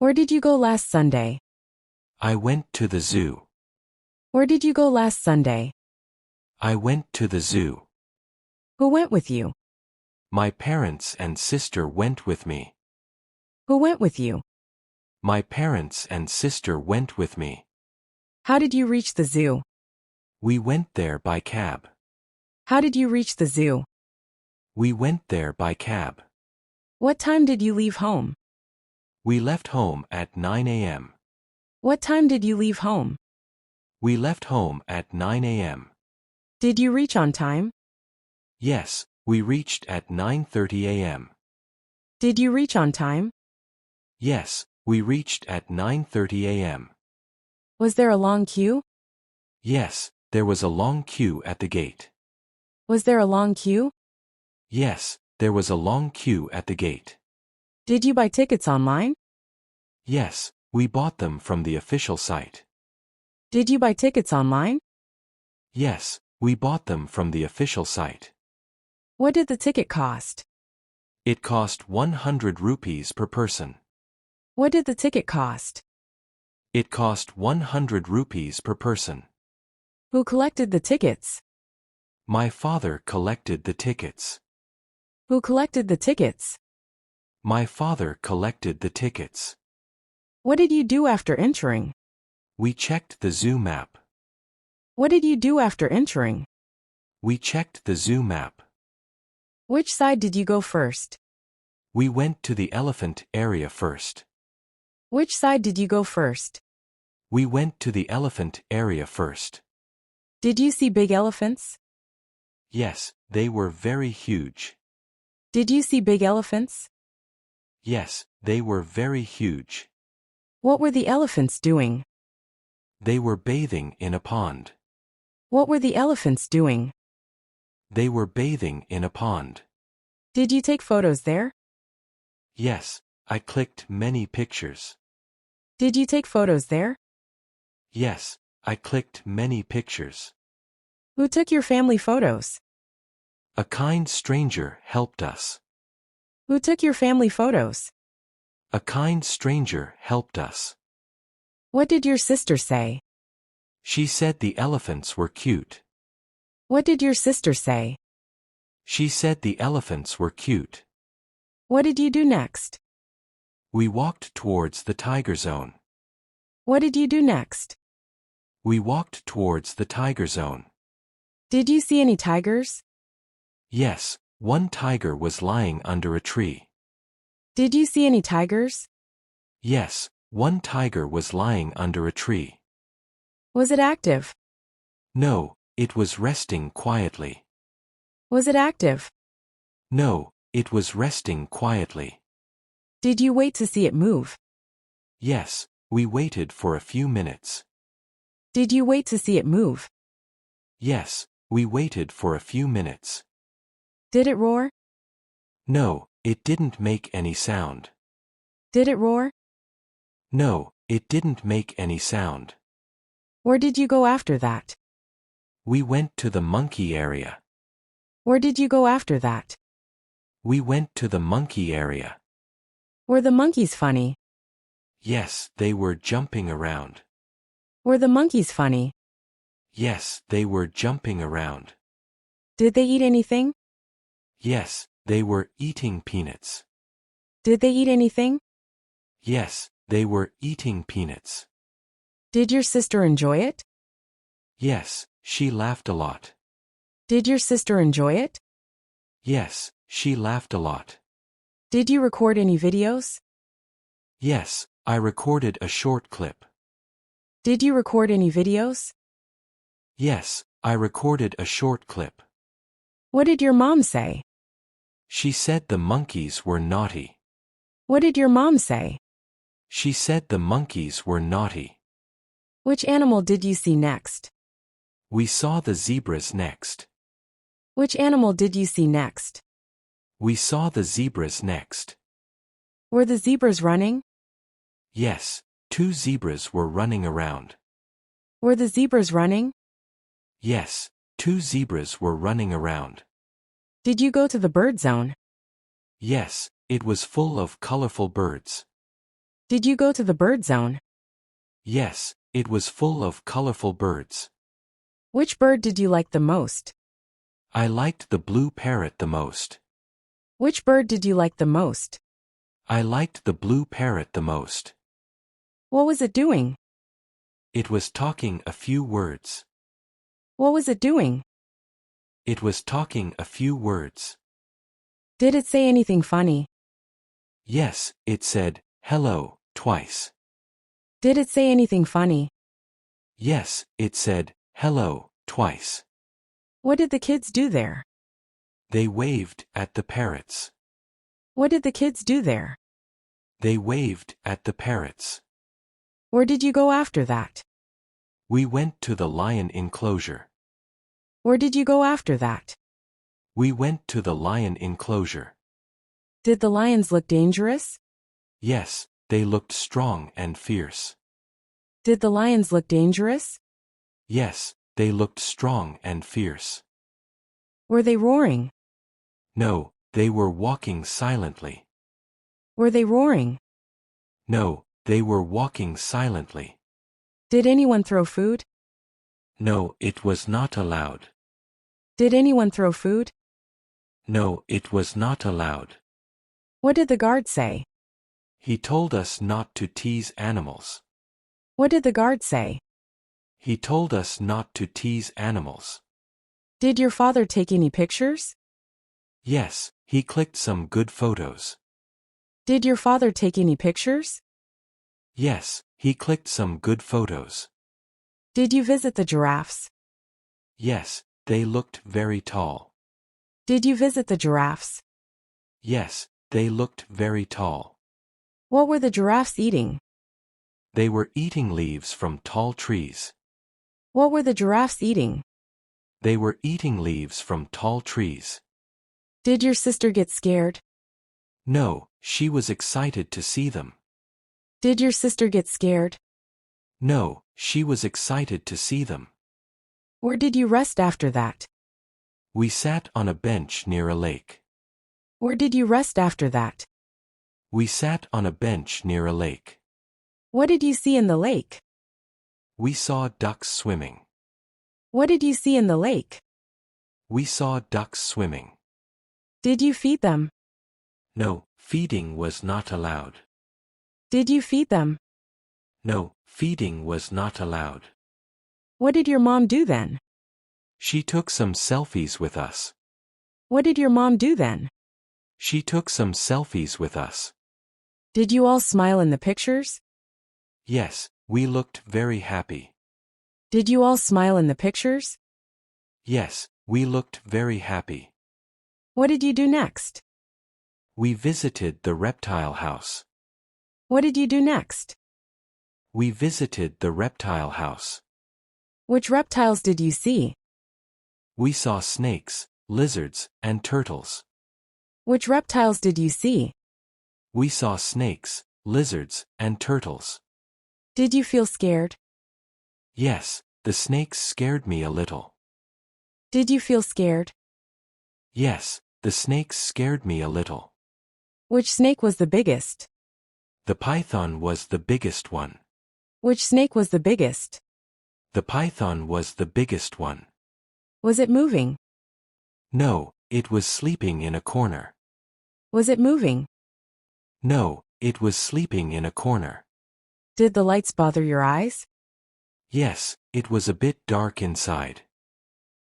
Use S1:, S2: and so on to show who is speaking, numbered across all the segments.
S1: Where did you go last Sunday?
S2: I went to the zoo.
S1: Where did you go last Sunday?
S2: I went to the zoo.
S1: Who went with you?
S2: My parents and sister went with me.
S1: Who went with you?
S2: My parents and sister went with me.
S1: How did you reach the zoo?
S2: We went there by cab.
S1: How did you reach the zoo?
S2: We went there by cab.
S1: What time did you leave home?
S2: We left home at 9 a.m.
S1: What time did you leave home?
S2: We left home at 9 a.m.
S1: Did you reach on time?
S2: Yes, we reached at 9:30 a.m.
S1: Did you reach on time?
S2: Yes, we reached at 9:30 a.m.
S1: Was there a long queue?
S2: Yes, there was a long queue at the gate.
S1: Was there a long queue?
S2: Yes, there was a long queue at the gate.
S1: Did you buy tickets online?
S2: Yes, we bought them from the official site.
S1: Did you buy tickets online?
S2: Yes, we bought them from the official site.
S1: What did the ticket cost?
S2: It cost 100 rupees per person.
S1: What did the ticket cost?
S2: It cost 100 rupees per person.
S1: Who collected the tickets?
S2: My father collected the tickets.
S1: Who collected the tickets?
S2: My father collected the tickets.
S1: What did you do after entering?
S2: We checked the zoo map.
S1: What did you do after entering?
S2: We checked the zoo map.
S1: Which side did you go first?
S2: We went to the elephant area first.
S1: Which side did you go first?
S2: We went to the elephant area first.
S1: Did you see big elephants?
S2: Yes, they were very huge.
S1: Did you see big elephants?
S2: Yes, they were very huge.
S1: What were the elephants doing?
S2: They were bathing in a pond.
S1: What were the elephants doing?
S2: They were bathing in a pond.
S1: Did you take photos there?
S2: Yes, I clicked many pictures.
S1: Did you take photos there?
S2: Yes, I clicked many pictures.
S1: Who took your family photos?
S2: A kind stranger helped us.
S1: Who took your family photos?
S2: A kind stranger helped us.
S1: What did your sister say?
S2: She said the elephants were cute.
S1: What did your sister say?
S2: She said the elephants were cute.
S1: What did you do next?
S2: We walked towards the tiger zone.
S1: What did you do next?
S2: We walked towards the tiger zone.
S1: Did you see any tigers?
S2: Yes, one tiger was lying under a tree.
S1: Did you see any tigers?
S2: Yes, one tiger was lying under a tree.
S1: Was it active?
S2: No, it was resting quietly.
S1: Was it active?
S2: No, it was resting quietly.
S1: Did you wait to see it move?
S2: Yes, we waited for a few minutes.
S1: Did you wait to see it move?
S2: Yes, we waited for a few minutes.
S1: Did it roar?
S2: No, it didn't make any sound.
S1: Did it roar?
S2: No, it didn't make any sound.
S1: Where did you go after that?
S2: We went to the monkey area.
S1: Where did you go after that?
S2: We went to the monkey area.
S1: Were the monkeys funny?
S2: Yes, they were jumping around.
S1: Were the monkeys funny?
S2: Yes, they were jumping around.
S1: Did they eat anything?
S2: Yes, they were eating peanuts.
S1: Did they eat anything?
S2: Yes, they were eating peanuts.
S1: Did your sister enjoy it?
S2: Yes, she laughed a lot.
S1: Did your sister enjoy it?
S2: Yes, she laughed a lot.
S1: Did you record any videos?
S2: Yes, I recorded a short clip.
S1: Did you record any videos?
S2: Yes, I recorded a short clip.
S1: What did your mom say?
S2: She said the monkeys were naughty.
S1: What did your mom say?
S2: She said the monkeys were naughty.
S1: Which animal did you see next?
S2: We saw the zebras next.
S1: Which animal did you see next?
S2: We saw the zebras next.
S1: Were the zebras running?
S2: Yes, two zebras were running around.
S1: Were the zebras running?
S2: Yes, two zebras were running around.
S1: Did you go to the bird zone?
S2: Yes, it was full of colorful birds.
S1: Did you go to the bird zone?
S2: Yes, it was full of colorful birds.
S1: Which bird did you like the most?
S2: I liked the blue parrot the most.
S1: Which bird did you like the most?
S2: I liked the blue parrot the most.
S1: What was it doing?
S2: It was talking a few words.
S1: What was it doing?
S2: It was talking a few words.
S1: Did it say anything funny?
S2: Yes, it said, hello, twice.
S1: Did it say anything funny?
S2: Yes, it said, hello, twice.
S1: What did the kids do there?
S2: They waved at the parrots.
S1: What did the kids do there?
S2: They waved at the parrots.
S1: Where did you go after that?
S2: We went to the lion enclosure.
S1: Where did you go after that?
S2: We went to the lion enclosure.
S1: Did the lions look dangerous?
S2: Yes, they looked strong and fierce.
S1: Did the lions look dangerous?
S2: Yes, they looked strong and fierce.
S1: Were they roaring?
S2: No, they were walking silently.
S1: Were they roaring?
S2: No, they were walking silently.
S1: Did anyone throw food?
S2: No, it was not allowed.
S1: Did anyone throw food?
S2: No, it was not allowed.
S1: What did the guard say?
S2: He told us not to tease animals.
S1: What did the guard say?
S2: He told us not to tease animals.
S1: Did your father take any pictures?
S2: Yes, he clicked some good photos.
S1: Did your father take any pictures?
S2: Yes, he clicked some good photos.
S1: Did you visit the giraffes?
S2: Yes, they looked very tall.
S1: Did you visit the giraffes?
S2: Yes, they looked very tall.
S1: What were the giraffes eating?
S2: They were eating leaves from tall trees.
S1: What were the giraffes eating?
S2: They were eating leaves from tall trees.
S1: Did your sister get scared?
S2: No, she was excited to see them.
S1: Did your sister get scared?
S2: No, she was excited to see them.
S1: Where did you rest after that?
S2: We sat on a bench near a lake.
S1: Where did you rest after that?
S2: We sat on a bench near a lake.
S1: What did you see in the lake?
S2: We saw ducks swimming.
S1: What did you see in the lake?
S2: We saw ducks swimming.
S1: Did you feed them?
S2: No, feeding was not allowed.
S1: Did you feed them?
S2: No, feeding was not allowed.
S1: What did your mom do then?
S2: She took some selfies with us.
S1: What did your mom do then?
S2: She took some selfies with us.
S1: Did you all smile in the pictures?
S2: Yes, we looked very happy.
S1: Did you all smile in the pictures?
S2: Yes, we looked very happy.
S1: What did you do next?
S2: We visited the reptile house.
S1: What did you do next?
S2: We visited the reptile house.
S1: Which reptiles did you see?
S2: We saw snakes, lizards, and turtles.
S1: Which reptiles did you see?
S2: We saw snakes, lizards, and turtles.
S1: Did you feel scared?
S2: Yes, the snakes scared me a little.
S1: Did you feel scared?
S2: Yes, the snakes scared me a little.
S1: Which snake was the biggest?
S2: The python was the biggest one.
S1: Which snake was the biggest?
S2: The python was the biggest one.
S1: Was it moving?
S2: No, it was sleeping in a corner.
S1: Was it moving?
S2: No, it was sleeping in a corner.
S1: Did the lights bother your eyes?
S2: Yes, it was a bit dark inside.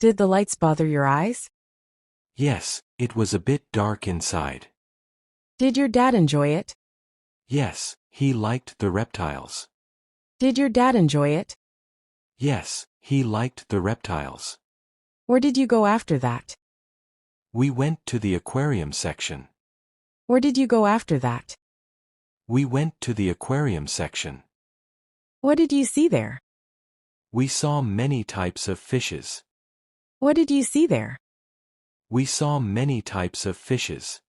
S1: Did the lights bother your eyes?
S2: Yes, it was a bit dark inside.
S1: Did your dad enjoy it?
S2: Yes, he liked the reptiles.
S1: Did your dad enjoy it?
S2: Yes, he liked the reptiles.
S1: Where did you go after that?
S2: We went to the aquarium section.
S1: Where did you go after that?
S2: We went to the aquarium section.
S1: What did you see there?
S2: We saw many types of fishes.
S1: What did you see there?
S2: We saw many types of fishes.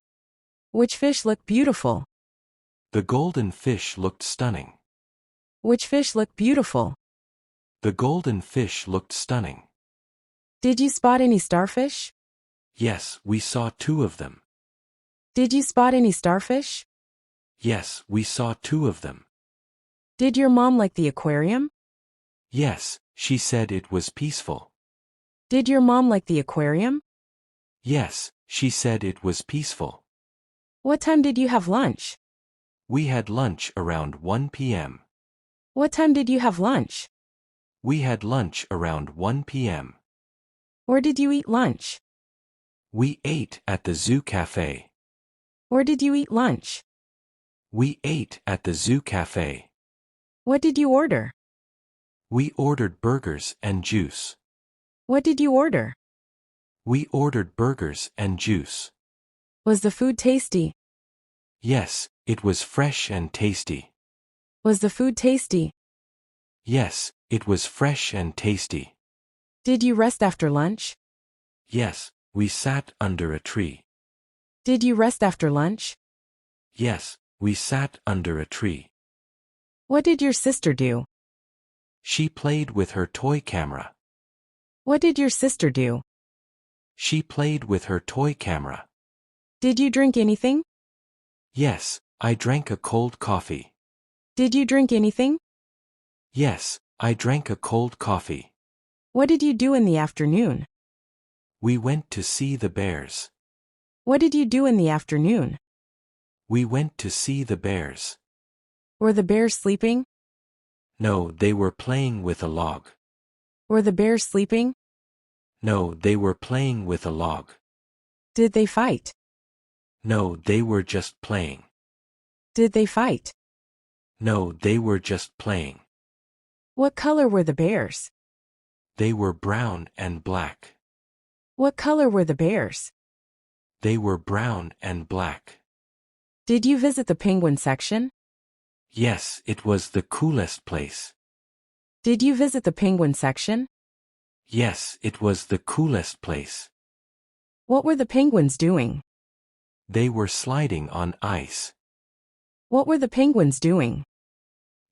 S1: Which fish looked beautiful?
S2: The golden fish looked stunning.
S1: Which fish looked beautiful?
S2: The golden fish looked stunning.
S1: Did you spot any starfish?
S2: Yes, we saw 2 of them.
S1: Did you spot any starfish?
S2: Yes, we saw 2 of them.
S1: Did your mom like the aquarium?
S2: Yes, she said it was peaceful.
S1: Did your mom like the aquarium?
S2: Yes, she said it was peaceful.
S1: What time did you have lunch?
S2: We had lunch around 1 p.m.
S1: What time did you have lunch?
S2: We had lunch around 1 p.m.
S1: Where did you eat lunch?
S2: We ate at the zoo cafe.
S1: Where did you eat lunch?
S2: We ate at the zoo cafe.
S1: What did you order?
S2: We ordered burgers and juice.
S1: What did you order?
S2: We ordered burgers and juice.
S1: Was the food tasty?
S2: Yes, it was fresh and tasty.
S1: Was the food tasty?
S2: Yes, it was fresh and tasty.
S1: Did you rest after lunch?
S2: Yes, we sat under a tree.
S1: Did you rest after lunch?
S2: Yes, we sat under a tree.
S1: What did your sister do?
S2: She played with her toy camera.
S1: What did your sister do?
S2: She played with her toy camera.
S1: Did you drink anything?
S2: Yes, I drank a cold coffee.
S1: Did you drink anything?
S2: Yes, I drank a cold coffee.
S1: What did you do in the afternoon?
S2: We went to see the bears.
S1: What did you do in the afternoon?
S2: We went to see the bears.
S1: Were the bears sleeping?
S2: No, they were playing with a log.
S1: Were the bears sleeping?
S2: No, they were playing with a log.
S1: Did they fight?
S2: No, they were just playing.
S1: Did they fight?
S2: No, they were just playing.
S1: What color were the bears?
S2: They were brown and black.
S1: What color were the bears?
S2: They were brown and black.
S1: Did you visit the penguin section?
S2: Yes, it was the coolest place.
S1: Did you visit the penguin section?
S2: Yes, it was the coolest place.
S1: What were the penguins doing?
S2: They were sliding on ice.
S1: What were the penguins doing?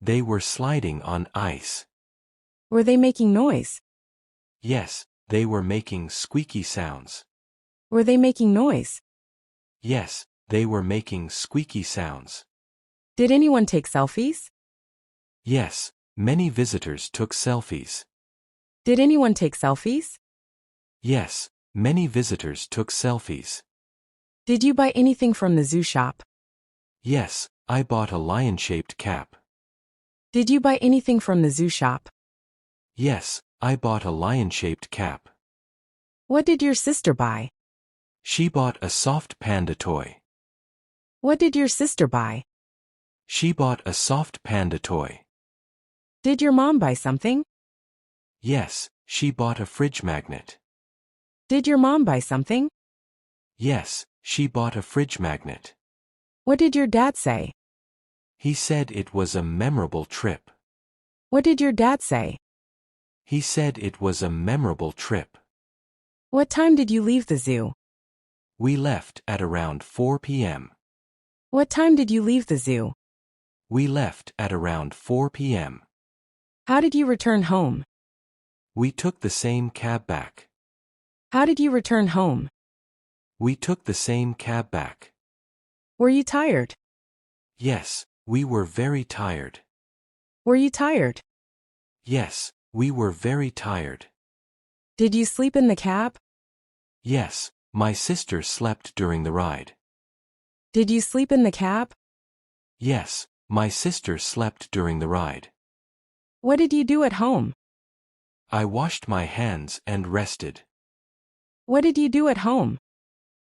S2: They were sliding on ice.
S1: Were they making noise?
S2: Yes, they were making squeaky sounds.
S1: Were they making noise?
S2: Yes, they were making squeaky sounds.
S1: Did anyone take selfies?
S2: Yes, many visitors took selfies.
S1: Did anyone take selfies?
S2: Yes, many visitors took selfies.
S1: Did you buy anything from the zoo shop?
S2: Yes, I bought a lion-shaped cap.
S1: Did you buy anything from the zoo shop?
S2: Yes, I bought a lion-shaped cap.
S1: What did your sister buy?
S2: She bought a soft panda toy.
S1: What did your sister buy?
S2: She bought a soft panda toy.
S1: Did your mom buy something?
S2: Yes, she bought a fridge magnet.
S1: Did your mom buy something?
S2: Yes, she bought a fridge magnet.
S1: What did your dad say?
S2: He said it was a memorable trip.
S1: What did your dad say?
S2: He said it was a memorable trip.
S1: What time did you leave the zoo?
S2: We left at around 4 p.m.
S1: What time did you leave the zoo?
S2: We left at around 4 p.m.
S1: How did you return home?
S2: We took the same cab back.
S1: How did you return home?
S2: We took the same cab back.
S1: Were you tired?
S2: Yes, we were very tired.
S1: Were you tired?
S2: Yes, we were very tired.
S1: Did you sleep in the cab?
S2: Yes, my sister slept during the ride.
S1: Did you sleep in the cab?
S2: Yes, my sister slept during the ride.
S1: What did you do at home?
S2: I washed my hands and rested.
S1: What did you do at home?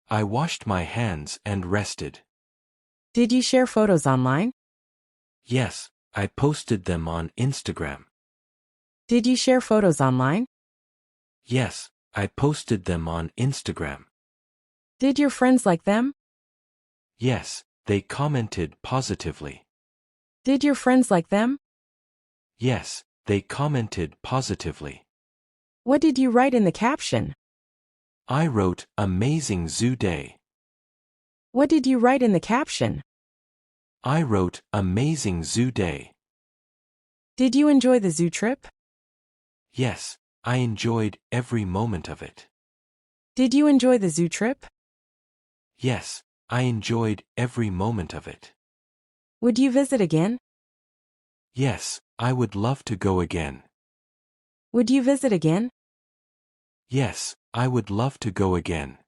S2: I washed my hands and rested.
S1: Did you share photos online?
S2: Yes, I posted them on Instagram.
S1: Did you share photos online?
S2: Yes, I posted them on Instagram.
S1: Did your friends like them?
S2: Yes, they commented positively.
S1: Did your friends like them?
S2: Yes, they commented positively.
S1: What did you write in the caption?
S2: I wrote, "Amazing Zoo Day."
S1: What did you write in the caption?
S2: I wrote, "Amazing Zoo Day."
S1: Did you enjoy the zoo trip?
S2: Yes, I enjoyed every moment of it.
S1: Did you enjoy the zoo trip?
S2: Yes, I enjoyed every moment of it.
S1: Would you visit again?
S2: Yes, I would love to go again.
S1: Would you visit again?
S2: Yes, I would love to go again.